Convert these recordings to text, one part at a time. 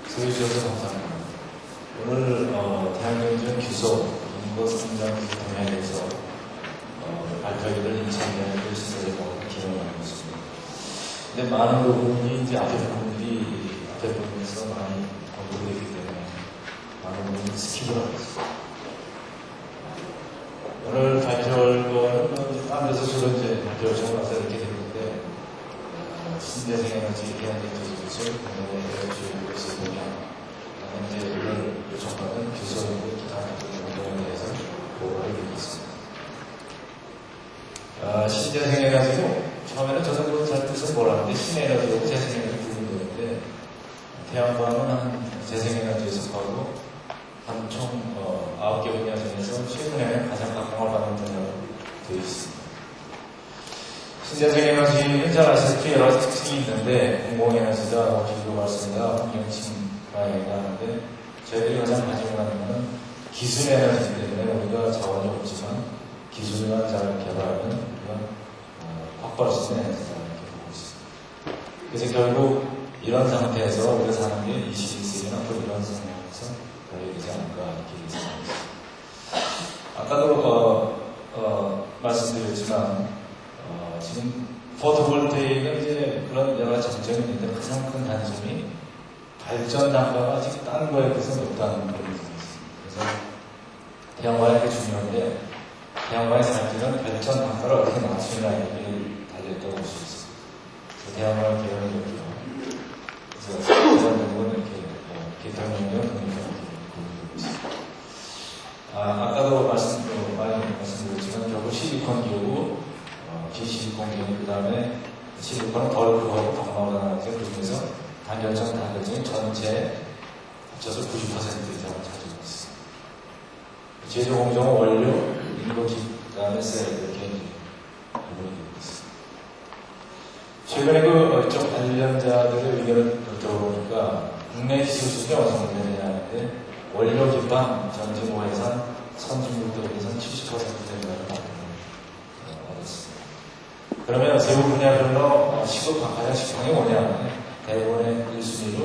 소개해주셔서 감사합니다. 오늘 대한민국 규소 인구 성장 분야에 대해서 발표를 인천대학교 시설에서 기념하고 있습니다. 근데 많은 부분이 이제 앞에 부분에서 많이 언급되기 때문에 많은 부분이 스킵을 하고 있습니다. 오늘 발표할 거는 딴 데서 주로 이제 발표를 정해서 이렇게 됐는데 신재생에너지 대한민국을 공동에 주고 있으며 이제 오늘 요청받은 규소인구 기타 운동에 대해서 보고를 드리겠습니다. 신재생에너지고 처음에는 저도 잘 뜻은 몰랐는데 신에너지고 재생에너지 부분인데 태양광은 한 재생에너지에 속하고 한 총 9개 분야 중에서 최근에 가장 각광을 받는 분야로 되어 있습니다. 신재생에너지는 잘 아시다시피 여러 가지 특징이 있는데 공공에너지다, 기후발생이다, 환경침해가 하는데 저희들이 가장 가지고 가는 것은 기술에너지 때문에 우리가 자원이 없지만 기술만 잘 개발하면 우리가 확보할 수 있는 에너지다 이렇게 보고 있습니다. 그래서 결국 이런 상태에서 우리가 사는 게 21세기는 앞으로 이런 상황에서 거의 되지 않을까 이렇게 생각합니다. 아까도 말씀드렸지만 지금 포토볼테이크는 이제 그런 여러 가지 장점이 있는데 가장 큰 단점이 발전 단가가 아직 딴 거에 비해서 높다는 그런 점이 있습니다. 그래서 태양광이 꽤 중요한데 태양광의 살기는 발전 단가를 어떻게 낮추느냐 이게 달려있다고 볼 수 있습니다. 그래서 태양광의 개혁이 없고요. 그래서 그런 부분은 이렇게 개통력을 공유하고 있습니다. 아까도 많이 말씀드렸지만 결국 실리콘 기업고 비실리콘 기업 그 다음에 실리콘은 벌크하고 방마가 그 중에서 단결적인 전체 합쳐서 90% 이상을 차지하고 있습니다. 제조 공정은 원료, 인건비, 그 다음에 셀 이렇게 부분이 되고 있습니다. 최근에 그쪽 관련자들의 의견을 들어보니까 국내 기술 수준이 어느 정도 되느냐 하는데 원료 기반 전지모 예산, 선진국들 예산 70% 된다는 얻었습니다. 그러면 세부 분야별로 가장 시급한 게 뭐냐? 대부분의 1순위로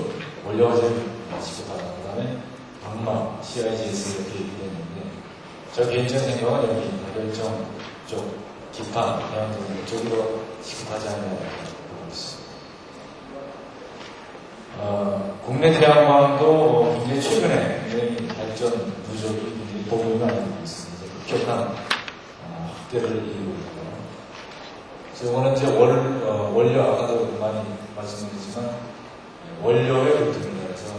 원료가 제일 시급하다. 그 다음에 방마, CIGS 이렇게 얘기했는데 저 개인적인 생각은 여기 결정 쪽, 기판, 대한민국 쪽이 더 시급하지 않냐 보고 있습니다. 국내 태양광도 굉장히 최근에 굉장히 발전 부족이 굉장히 보급이 많이 되고 있습니다. 급격한 확대를 이루고 있고요. 이거는 이제 원료, 아까도 많이 말씀드렸지만 원료의 루트입니다. 그래서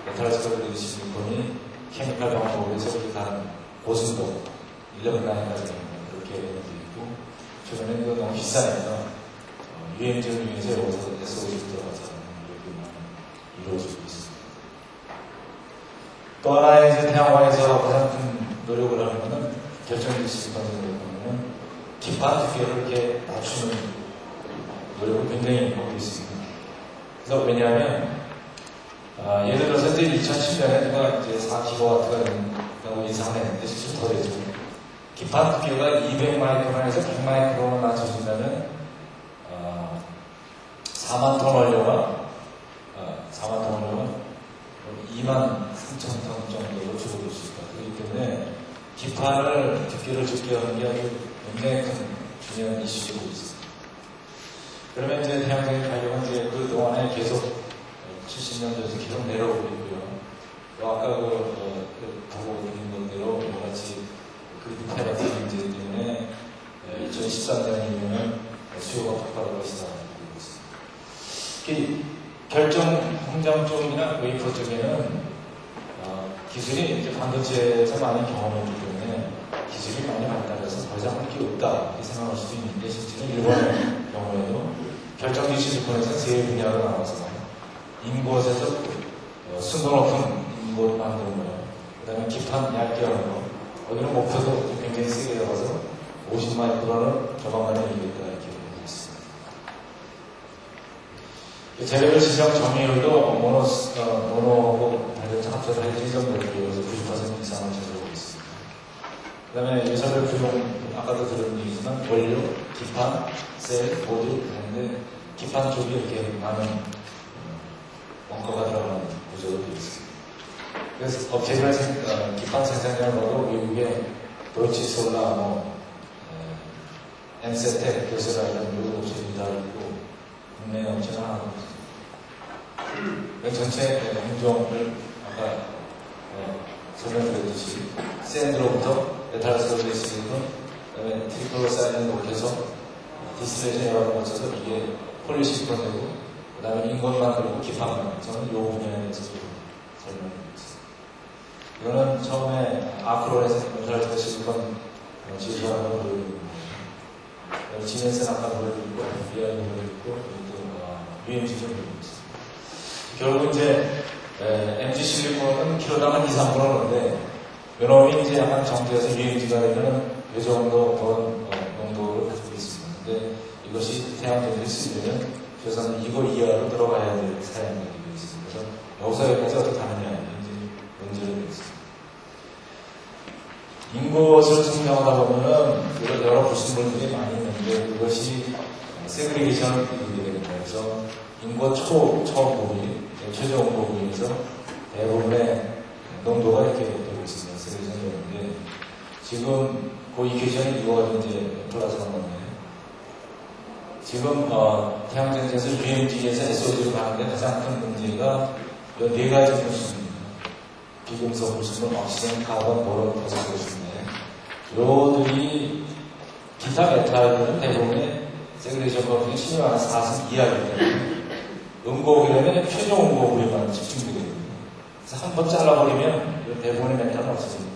메탈스컬 실리콘이 케미칼 방법에서 가는 고순도 1년 단위까지 그렇게 되어 있고 최근에 이거 너무 비싸니까 유행전 중에서 여기서 SOG 들어가서 이루어지고 있습니다. 또 하나의 이제 태양광에서 가장 큰 노력을 하는 것은 결정적 시스템을 보면 기판 두께를 이렇게 낮추는 노력을 굉장히 하고 있습니다. 그래서 왜냐하면 예를 들어서 이제 2010년에 누가 이제 4kW가 된다고 예상했는데 실제로 더 되죠. 기판 두께가 200마이크론에서 100마이크론을 낮춰준다면 4만 톤 원료가 2만 3천 톤 정도로 줄어들 수 있다. 그렇기 때문에 기판을 두께를 적게 하는 게 아주 굉장히 큰 중요한 이슈가 되고 있습니다. 그러면 이제 태양광의 가격은 이제 그 동안에 계속 70년대에서 계속 내려오고 있고요. 또 아까 보고 있는 것대로 같이 그리드 테라스 문제 때문에 2013년 이후에는 수요가 폭발하고 있다고 보고 있습니다. 결정 공장 쪽이나 웨이퍼 쪽에는 기술이 이제 반도체에서 많이 경험했기 때문에 기술이 많이 발달해서 더 이상 할 게 없다 이렇게 생각할 수도 있는데 실제로 일본의 경우에도 결정기 실리콘에서 세 분야로 나와서 인곳에서 순도 높은 인곳 만드는 거예요. 그 다음에 기판 얇게 하는 거 어디는 목표도 굉장히 세게 들어가서 50마이크론을 조만간에 이기겠다 이렇게 보고 있습니다. 재료별 시장 점유율도 모노하고 발전차 합쳐서 한 1.6%에서 90% 이상을 차지하고 있습니다. 그 다음에 유사별 구종, 아까도 들은 얘기지만 원료, 기판, 셀, 모듈 하는데 기판 쪽이 이렇게 많은 원가가 들어가는 구조로 되어 그래서 업체별 기판 생산량을 봐도 외국에 도이치솔라, 엔세텍, 교세라 이런 외국 업체들이 다 있고 국내 업체는 하나도 없어요. 전체 공정을 아까 설명드렸듯이 샌드로부터 메탈스토리스 그다음에 트리클로사인을 녹여서 디스플레이션 여러 번 거쳐서 이게 폴리시콘되고 그다음에 인건 만들고 기판 만들고 저는 이 분야에 대해서 설명드리겠습니다. 이거는 처음에 아크론에서 메탈스토리 실리콘 지수하는 걸 보여드리고 지멘스는 아까 보여드리고 비아를 보여드리고 또 UMG 좀 보여드리겠습니다. 결국 이제 MG 실리콘은 킬로당 한 2, 3% 하는데 요놈이 이제 약간 정제해서 UMG가 되면 이 정도 그런 농도를 가지고 있습니다. 근데 이것이 태양전지를 쓰려면 최소한 이거 이하로 들어가야 될 사양이 되어 있습니다. 그래서 여기서 여기까지 어떻게 가느냐 이제 문제를 드리겠습니다. 인곳을 증명하다 보면은 여러 불순물들이 많이 있는데 그것이 세그리게이션을 이루게 됩니다. 그래서 인곳 처음 부위, 최종 부위에서 대부분의 농도가 이렇게 되고 있습니다. 세그리게이션이 되는데 지금 그 이케이션이 이루어진 이제 플라스마 건데 지금 태양전지에서 UMG에서 SOG로 가는데 가장 큰 문제가 이 4가지 불순물입니다. 비금속 불순물, 옥시젠, 카본, 보론, 포스포르인데 요들이 기타 메탈들은 대부분의 세그레이션 범위가 4승 이하이기 때문에 음고기라면 최종 음고부에만 집중되거든요. 그래서 한 번 잘라버리면 대부분의 메탈은 없어집니다.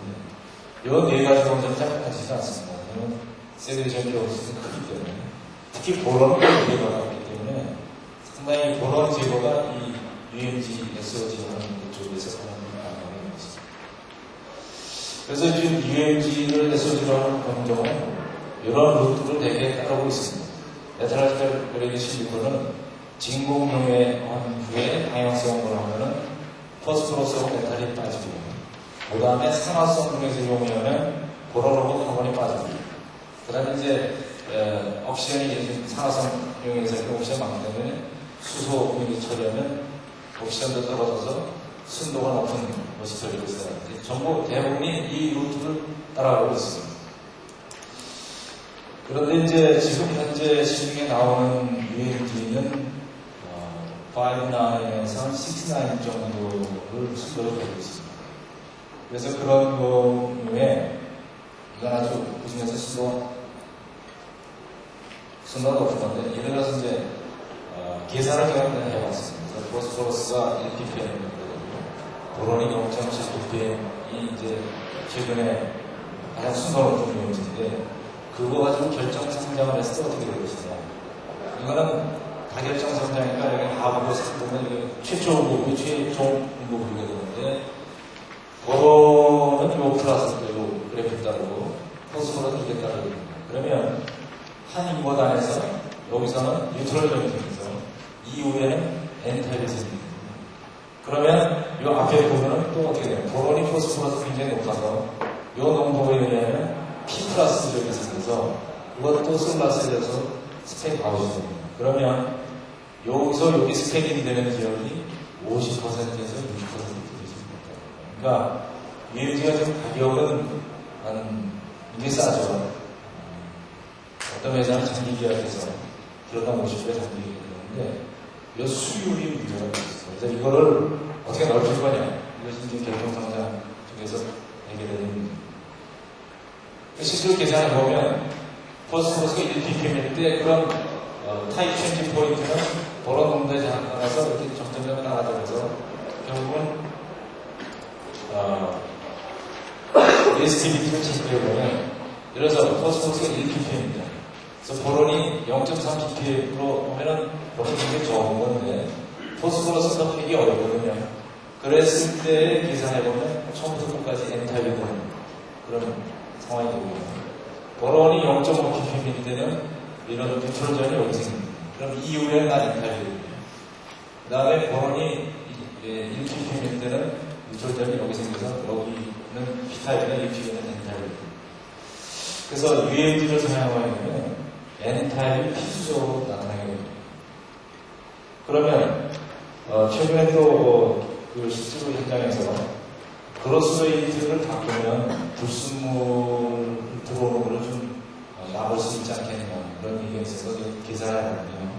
이 4가지 동작이 생각하지도 않습니다. 세그레이션 기록수는 크기 때문에 특히 보론은 문제가 있기 때문에 상당히 보론 제거가 이 UMG, SOG라는 쪽에서 가능한 것입니다. 그래서 지금 UMG를 SOG로 하는 경우는 이런 루트를 되게 따르고 있습니다. 메탈리컬 그레이드 실리콘은 진공용에 한 후에 방향성으로 하면은 포스포러스하고 메탈이 빠지고 그 다음에 산화성 중에서 이용하면 보론하고 카본이 빠집니다. 그 다음에 이제 옥시전이 산화성 이용해서 옥시전 많기 때문에 수소 처리하면 옥시전도 떨어져서 순도가 높은 것이 되고 있어요. 전부 대부분이 이 루트를 따라가고 있습니다. 그런데 이제 지금 현재 시중에 나오는 UMG는 5.9에서 6.9 정도를 순도로 되고 있습니다. 그래서 그런 경우에 이건 아주 그 중에서 순도가 높은 건데 예를 들어서 이제 계산을 제가 해봤습니다. 포스포러스가 1ppm이거든요. 보론이 0.7ppm이 이제 최근에 가장 순도가 높은 UMG인데 그거 가지고 결정 성장을 했을 때 어떻게 되고 있어요? 이거는 다결정 성장이니까 여기 하부고 상보면 이게 최초 음고부위, 최종 음고부위가 되는데 보론은 요 플러스 요 그래프 따르고 포스포러는 이게 따르거든요. 그러면 한 인곳 안에서 여기서는 뉴트럴 점이면서 이후에는 N타입이 생깁니다. 그러면 이 앞에 보면은 또 어떻게 돼요? 보론이 포스포러스 굉장히 높아서 이 농도에 의하면 P 플러스 지역이 생겨서 그것도 슬라스에 대해서 스펙 아웃이 됩니다. 그러면 여기서 여기 스펙이 되는 지역이 50%에서 60% 되십니다. 그러니까 UMG가 지금 가격은 굉장히 싸죠. 어떤 회사는 장기 계약해서 킬로당 50배 장기 계약했는데 이 수율이 문제가 있어요. 그래서 이거를 어떻게 넓힐 거냐. 이것이 이제 결정성장 쪽에서 해결되는 문제입니다. 실제로 계산해보면 포스포러스가 1ppm일 때 그런 타입 체인지 포인트는 보론 농도에 따라서 이렇게 점점점 나가면서 결국은 레지스티비티를 체크해보면 예를 들어서 포스포러스가 1ppm입니다. 그래서 보론이 0.3ppm으로 보면은 보론 굉장히 적은 건데 포스포러스가 되게 어렵거든요. 그랬을 때 계산해보면 처음부터 끝까지 N타입이 되는 그런 상황이 되고요. 보론이 0.5ppm일 때는 이런 뉴트럴전이 여기 생깁니다. 그럼 이후에는 난 N타입이 됩니다. 그 다음에 보론이 1ppm일 때는 뉴트럴전이 여기 생겨서 여기는 P타입이나 1ppm은 N타입입니다. 그래서 UMG를 사용하면 N타입이 필수적으로 나타나게 됩니다. 그러면 최근에 또 그 실제로 현장에서 그로스웨이트를 바꾸면 불순물 들어오는 걸 좀 막을 수 있지 않겠냐 그런 의견이 있어서 계산을 하거든요.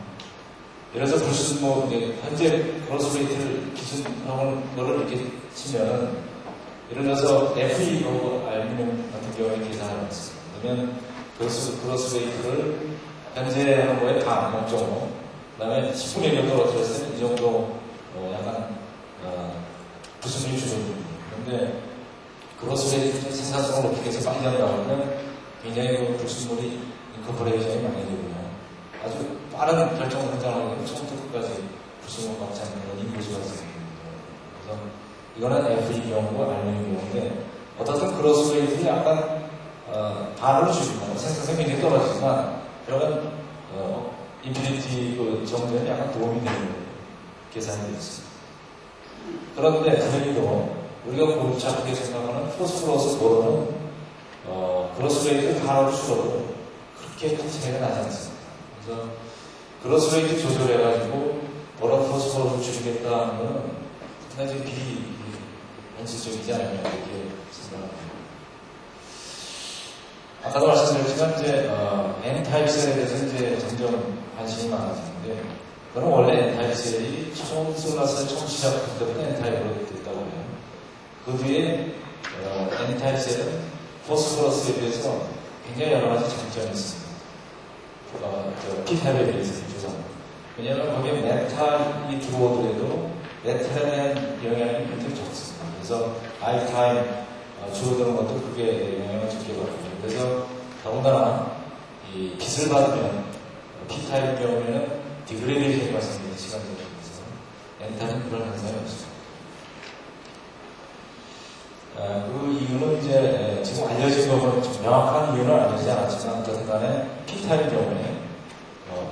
그래서 불순물 현재 그로스웨이트를 기준하는 거를 이렇게 치면 예를 들어서 FE하고 알루미늄 같은 경우에 계산을 했습니다. 그러면 그로스웨이트를 현재 하는 거에 반, 0.5, 그 다음에 10분의 1 떨어뜨렸을 때 이 정도 약간 불순물이 줄어듭니다. 그런데 그로스웨이트 생산성을 높이기 위해서 빨리 나오면 굉장히 그 불순물이 인코퍼레이션이 많이 되고요. 아주 빠른 결정 성장을 하면 처음부터 끝까지 불순물 같지 않는 그런 인구수가 있습니다. 그래서 이거는 FE 경우고 알루미늄 경우인데 어떻든 그로스웨이트는 약간 반으로 줄이고 생산성이 굉장히 떨어지지만 그러면 인피니티 그 정도에는 약간 도움이 되는 계산이 되어 있습니다. 그런데 그래도 우리가 골치아프게 생각하는 포스포러스 보로는 그로스웨이트 반으로 줄어도 그렇게 큰 차이가 나지 않습니다. 그래서 그로스웨이트 조절해가지고 보로 포스포러스를 줄이겠다 하는 것은 상당히 현실적이지 않을까 이렇게 생각합니다. 아까도 말씀드렸지만 이제 N타입셀에 대해서 이제 점점 관심이 많아지는데 그건 원래 N타입셀이 처음 솔라셀 처음 시작할 때부터 N타입으로 됐다고 해요. 그 뒤에 N타입셀은 포스포러스에 비해서 굉장히 여러 가지 장점이 있습니다. P타입에 비해서 왜냐하면 거기에 메탈이 들어오더라도 메탈에 대한 영향이 굉장히 적습니다. 그래서 I타입 줄어드는 것도 그게 영향을 적게 받거든요. 그래서 더군다나 이 빛을 받으면 P타입 경우에는 디그레데이션이 발생되는 시간이 되면서 N타입은 그런 현상이 없습니다. 그 이유는 이제 지금 알려진 거는 명확한 이유는 알려지지 않았지만 어쨌든 간에 P타입 경우에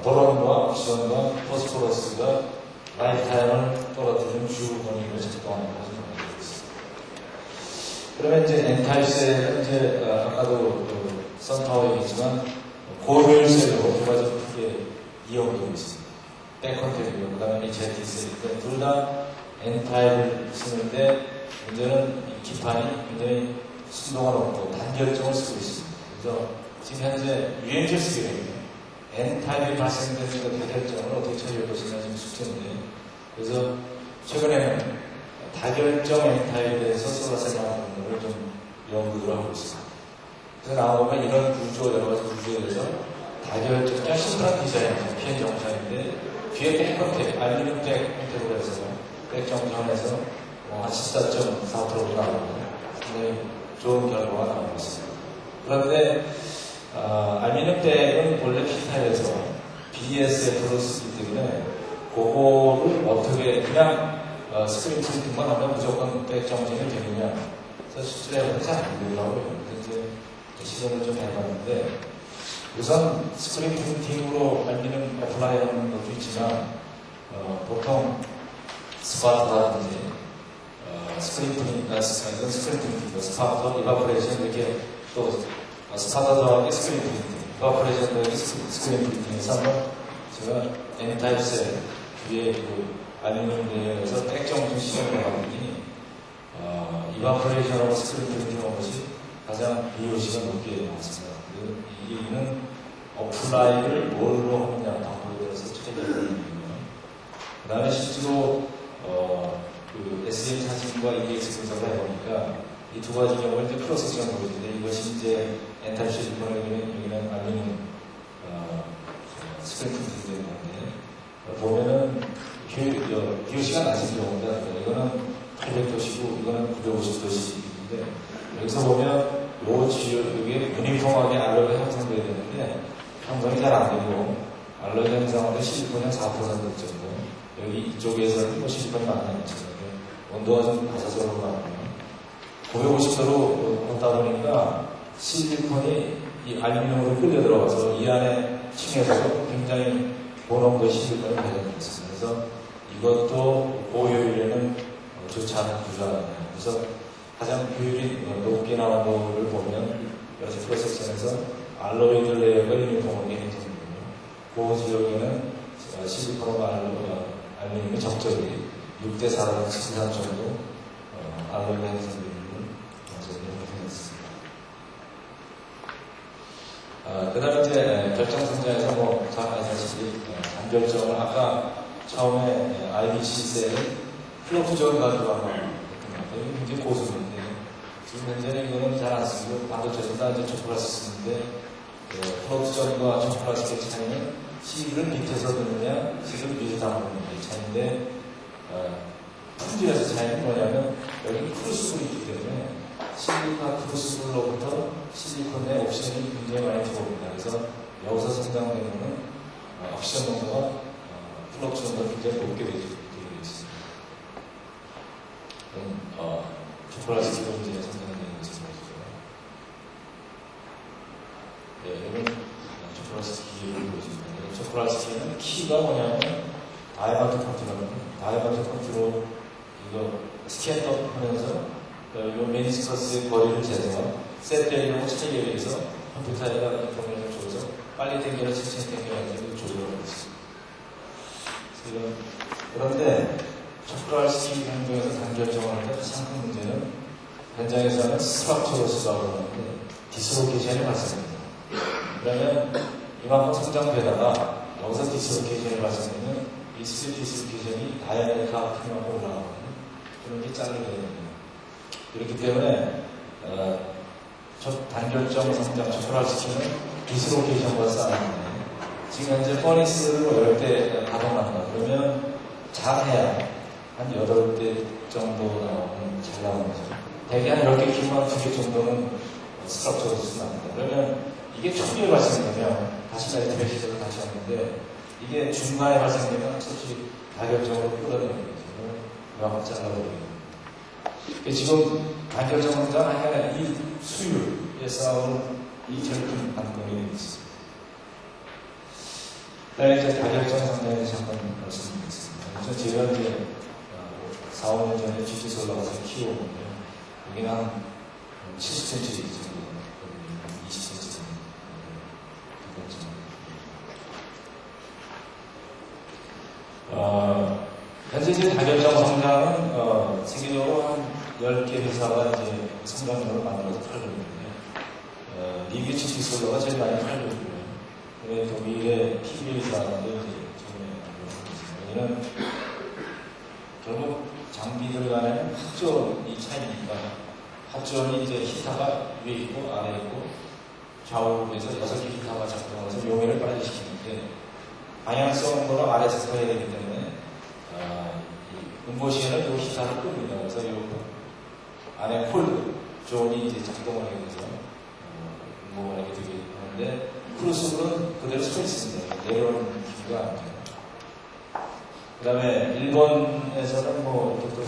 보론과 옵션과 포스포러스가 라이프타임을 떨어뜨리는 주요 원인으로 작동하는 것을 알고 있습니다. 그러면 이제 N타입셀은 이제 아까도 선타워 얘기했지만 고효율셀로 두 가지 크게 이용되고 있습니다. 백컨택이고 그 다음에 HIT셀 둘 다 N타입을 쓰는데 문제는 이 기판이 굉장히 순도가 높고 단결정을 쓰고 있습니다. 그래서 지금 현재 유행질 쓰기로는 N타입이 발생되는 그 다결정을 어떻게 처리할 것이냐 지금 숙제인데 그래서 최근에는 다결정 N타입에 대해서 솔라셀 만드는 걸 좀 연구를 하고 있습니다. 그래서 나오면 이런 구조, 여러 가지 구조에 대해서 다결정, 그냥 심플한 디자인이죠. PN 정상인데 뒤에 백컨택, 알루미늄 백 형태로 해서 백 정상에서 한 14.4%로 나오고 굉장히 좋은 결과가 나오고 있습니다. 그런데 알루미늄 백은 원래 P타입에서 BSF로 쓰기 때문에 그거를 어떻게 그냥 스크린 프린팅만 하면 무조건 백 정진이 되느냐 그래서 실제로 잘 안 되더라고요. 그래서 이제 시도를 좀 해봤는데 우선 스크린 프린팅으로 알루미늄 어플라이 하는 것도 있지만 보통 스파트라든지 스크린 프린팅, 스파터, 이바포레이션 이렇게 또 스파터 더하기 스크린 프린팅, 이바포레이션 더하기 스크린 프린팅에서 한번 제가 N타입셀 위에 그 알루미늄 레이어에서 백정진 시험을 해봤더니 이바포레이션하고 스크린 프린팅 한 것이 가장 BOC가 높게 나왔습니다. 이 얘기는 어플라이를 뭘로 하느냐 방법에 대해서 차이가 있거든요. 그 다음에 실제로 그 SEM 사진과 EX 분석을 해보니까 이 두 가지 경우를 이제 크로스섹션 보여주는데 이것이 이제 N타입 실리콘에는 여기는 알루미늄 스크린 프린팅이 되는 건데 보면은 BOC가 낮은 경우입니다. 이거는 800도시고 이거는 950도시인데 여기서 보면 요 지역 여기에 유니폼하게 알로이가 형성돼야 되는데 형성이 잘 안 되고 알로이 형성하는데 실리콘은 4% 정도 여기 이쪽에서는 실리콘이 많이 남잖아요. 온도가 좀 낮아서 그런 거 같고요. 950도로 온다 보니까 실리콘이 이 알루미늄으로 끌려 들어가서 이 안에 층에서 굉장히 고농도의 실리콘이 발견됐습니다. 그래서 이것도 고효율에는 좋지 않은 구조가 그래서 가장 효율이 높게 나온 거를 보면 여러 프로세션에서 알로이드 레이어가 유니폼하게 형성되고요. 그 지역에는 실리콘과 알루미늄이 적절히 6대 4로 7단 정도 알로이가 형성됩니다. 다결정 성장에서 뭐, 잘 아시다시피, 단결정을 아까 처음에 IBC셀 플로프전 가지고 한번 했던 것 같아요. 굉장히 고수인데, 지금 현재는 이거는 잘 안 쓰고, 반도체에서 다 이제 초콜릿을 쓰는데, 플로프전과 초콜릿의 차이는 C를 밑에서 넣느냐, C를 위에서 담느냐의 차이인데, 품질에서 차이는 뭐냐면, 여기 크루스블이 있기 때문에, 실리콘 크루스블로부터 실리콘의 옵션이 굉장히 많이 들어옵니다. 그래서 여기서 성장되는 것은 옵션 농도가 플럭션도 굉장히 높게 되어 있습니다. 그럼 초콜릿 기본제에 성장되는 것을 보여주고요. 네, 이건 초콜릿 키를 보여줍니다. 초콜릿 키는 키가 뭐냐면 다이아몬드 컨트롤, 다이아몬드 컨트롤 이거 스캔업 하면서 요 메니스커스의 거리를 재서 셋대리하고 차이에 의해서 컴퓨터에다가 인포메이션을 줘서 빨리 당겨라, 천천히 당겨라 이렇게 조절하고 있습니다. 그런데 초콜릿 행동에서 단결정을 할 때 가장 큰 문제는 현장에서는 스트럭처로스라고 하는데 디스로케이션이 발생합니다. 그러면 이만큼 성장되다가 여기서 디스로케이션이 발생하면 이 스피드 디스로케이션이 다이아메트가 크만큼 올라가거든요. 그런 게 잘리게 됩니다. 그렇기 때문에 단결정 성장 초콜릿시키는 디스로케이션과 싸우는데 지금 현재 퍼니스로 10대 가동한다. 그러면 잘해야 한 8대 정도 나오면 잘 나오는 거죠. 대개 한 10개 키우면 2개 정도는 스트럭처로서 나옵니다. 그러면 이게 초기에 발생되면 다시 라이트 시절을 다시 하는데 이게 중간에 발생되면 솔직히 다결정으로 끌어내는 거죠. 이만큼 잘라버리는 지금 단결정 성장 아니라 이 수율에 싸우는 이 제일 큰 관건이 있습니다. 그다음에 이제 다결정 성장에 대해서 한번 말씀드리겠습니다. 제가 이제 4, 5년 전에 GT에서 올라가서 키워보는데요. 여기는 한 70cm 정도, 20cm 정도. 현재 이제 다결정 성장은 세계적으로 한 10개 회사가 이제 성장률을 만들어서 팔고 있는데, 리뷰 GT솔러가 제일 많이 팔고 있고요. 독일의 PBA사라는데 이제 처음에 여기는 결국 장비들 간에는 합전이 차이니까 합전이 이제 히터가 위에 있고 아래에 있고 좌우에서 6개 히터가 작동해서 용해를 빨리 시키는데 방향성으로 아래에서 서야 되기 때문에 응고시에는 이 히터를 끕니다. 그래서 이 안에 콜 존이 이제 작동을 하게 돼서 응고를 하게 되게 하는데 크루스블은 그대로 서 있습니다. 내려오는 기구가 안 돼요. 그 다음에 일본에서는 뭐 또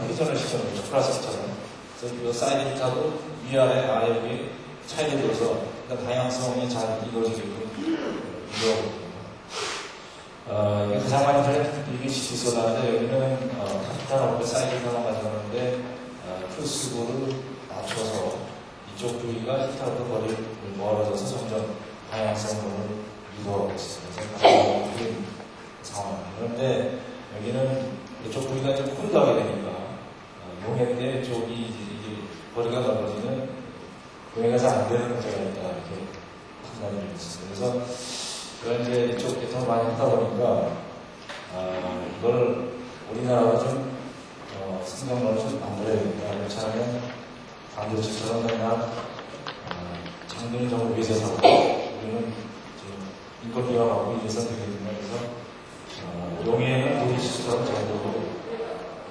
회전을 시켜놓은 초콜릿처럼 그래서 이 사이드 히터도 위아래 아래 위에 차이를 둬서 다양성이 잘 이루어지게끔 이루어집니다. 이게 가장 많이 팔린 이게 GT솔러인데 여기는 히터는 없고 사이드 히터만 가져가는데 크루스블을 낮춰서 이쪽 부위가 히터로 거리를 멀어져서 점점 다양성을 이루어가고 있습니다. 가장 큰 상황입니다. 그런데 여기는 이쪽 부위가 이제 콜드하게 되니까 용해인데 쪽이 이제 거리가 넓어지면 용해가 잘 안 되는 문제가 있다 이렇게 판단이 되고 있습니다. 그래서 이제 이쪽 계통을 많이 하다 보니까 이걸 우리나라가 좀 성장률을 좀 만들어야 된다. 그렇지 않으면 반도체처럼 맨날 장비는 정말 위에서 사고 우리는 지금 인권 비하하고 이래서 되게 된다. 그래서 용해는 도시처럼 정도로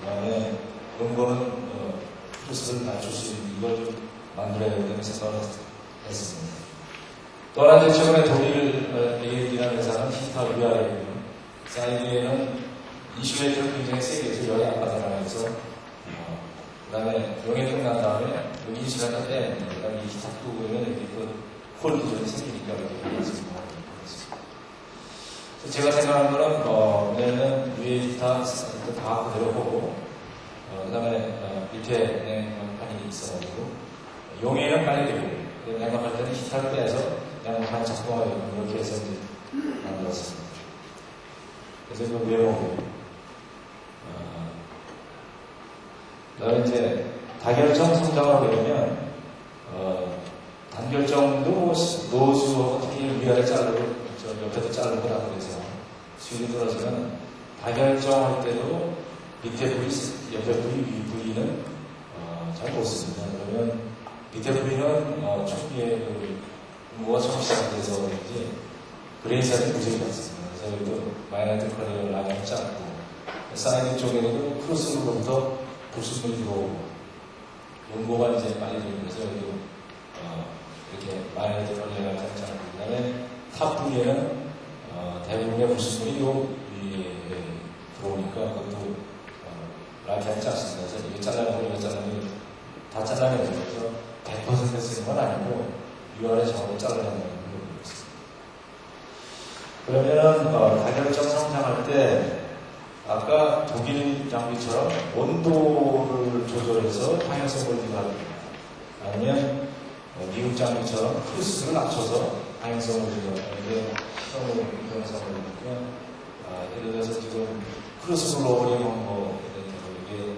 그다음에 근거는 크루스를 낮출 수 있는 이걸 좀 만들어야 된다는 생각을 했습니다. 또 하나 최근에 독일 ALD라는 회사는 히터 위아래에 있는 사이드에는 인슐레이터를 굉장히 세게 해서 열이 안 빠져나가면서 그 다음에 용해 끝난 다음에 여기 인슐레이터 빼는 그 다음에 이 히터 끄고는 이렇게 콜 기존이 생기니까 이렇게 변했습니다. 제가 생각하는 거는 얘는 위에 히터 다 그대로 보고 그 다음에 밑에 냉각판이 있어가지고 용해는 빨리 되고 냉각할 때는 히터를 빼서 냉각판이 작동하게끔 이렇게 해서 이제 만들었습니다. 그래서 그 외모고 그 다음에 이제 다결정 성장을 배우면 단결정도 노즈하고 특히 위아래 자르고 저 옆에도 자르고 다 그래서 수율이 떨어지면 다결정할 때도 밑에 부위, 옆에 부위, 위 부위는 잘 못 씁니다. 그러면 밑에 부위는 초기에 그 공부가 처음 시작돼서 그런지 그레이션이 무지하게 많습니다. 그래서 여기도 마이너트 컬러 라인을 짧고 사이드 쪽에도 크로스로부터 불순물이 들어오고 연고가 이제 많이 들어오면서 여기도 이렇게 마이너트 컬러를 짧고 그 다음에 탑 부위에는 대부분의 불순물이 요 위에 들어오니까 그것도 라이트가 짧습니다. 그래서 이게 잘라내고 이거 잘라내고 다 잘라내죠. 그래서 100% 쓰는 건 아니고 위아래 좌우로 잘라내는 부분이 있습니다. 그러면 다결정 성장할 때 아까 독일 장비처럼 온도를 조절해서 방향성을 조절합니다. 아니면 미국 장비처럼 크루스를 낮춰서 방향성을 조절하는데 시험으로 방향성을 보니까 예를 들어서 지금 크루스 로우링 뭐 이게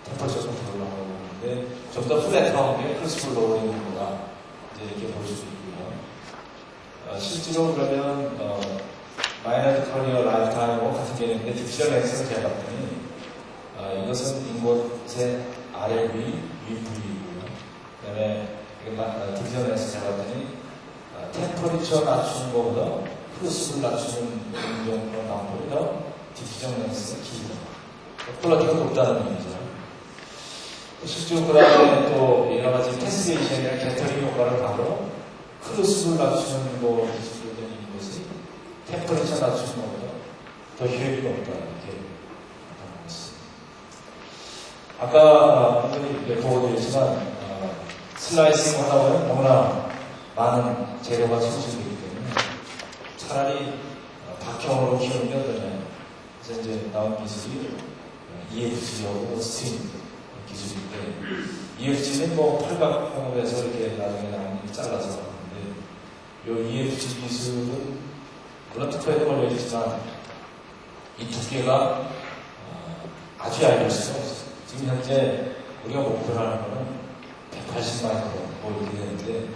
템퍼처 컨트롤을 하고 있는데 좀 더 플랫한 게 크루스 로우링보다 이제 이렇게 볼 수 있고요. 실제로 그러면 마이너트 컬리어 라이트하고 같은 개념인데 딕션 렉스를 제가 봤더니 이것은 인곳의 아래 부위, 위 부위이고요. 그 다음에 딕션 렉스 제가 봤더니 템퍼리처 낮추는 것보다 크루스를 낮추는 정도의 방법보다 딕션 렉스가 길다. 퀄리티가 높다는 얘기죠. 실제로 그 다음에 또 여러 가지 패스레이션이나 개터링 효과를 바로 크루스를 낮추는 기술적인 것이 템퍼리처 낮추는 것보다 더 효율이 없다. 이렇게 나타나고 있습니다. 아까 분들이 보고드렸지만 슬라이싱 하다 보면 너무나 많은 재료가 손실되기 때문에 차라리 박형으로 키우는 게 어떠냐. 그래서 이제 나온 기술이 EFG하고 스팀 기술인데 EFG는 뭐 팔각형으로해서 이렇게 나중에 나온 잘라서 하는데 이 EFG 기술은 물론 특허에도 걸려있지만 이 두께가 아주 얇을 수가 없어요. 지금 현재 우리가 목표로 하는 거는 180마이크론 뭐 이렇게 되는데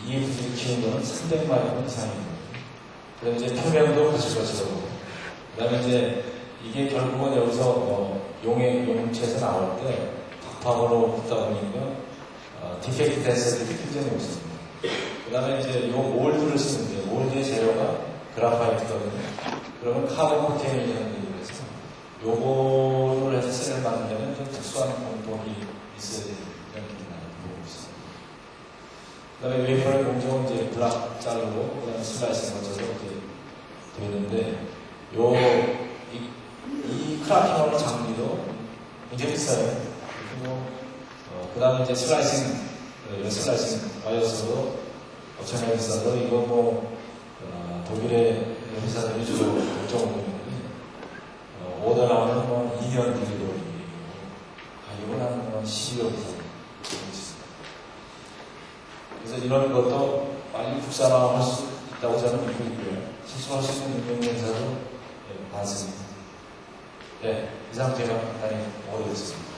이 EFG를 키우는 거는 300마이크론 이상입니다. 그다음에 이제 표면도 가실 것이고 그 다음에 이제 이게 결국은 여기서 용체에서 나올 때 박팍으로 붙다 보니까 디펙트 댄서들이 굉장히 없습니다. 그 다음에 이제 요 몰드를 쓰는데 몰드의 재료가 그라파이트거든요. 그러면 카본 코팅이라는 얘기를 해서 요거를 해서 셀을 만들려면 좀 특수한 공법이 있어야 되는 부분이 있습니다. 그 다음에 웨이퍼의 공정은 이제 블락 자르고 그 다음에 슬라이스 거쳐서 이렇게 되는데 이 크라킹하는 장비도 굉장히 비싸요. 그리고 그 다음에 이제 슬라이싱 와이어스도 엄청나게 비싸서 이거 독일의 회사들이 주로 결정하고 있는데 오더 나오면 2년 뒤로 이건 한 12월 이상 그래서 이런 것도 빨리 국산화할 수 있다고 저는 믿고 있고요. 실수할 수 있는 능력회사도 많습니다. 네, 이 상태가 간단히 오래됐습니다.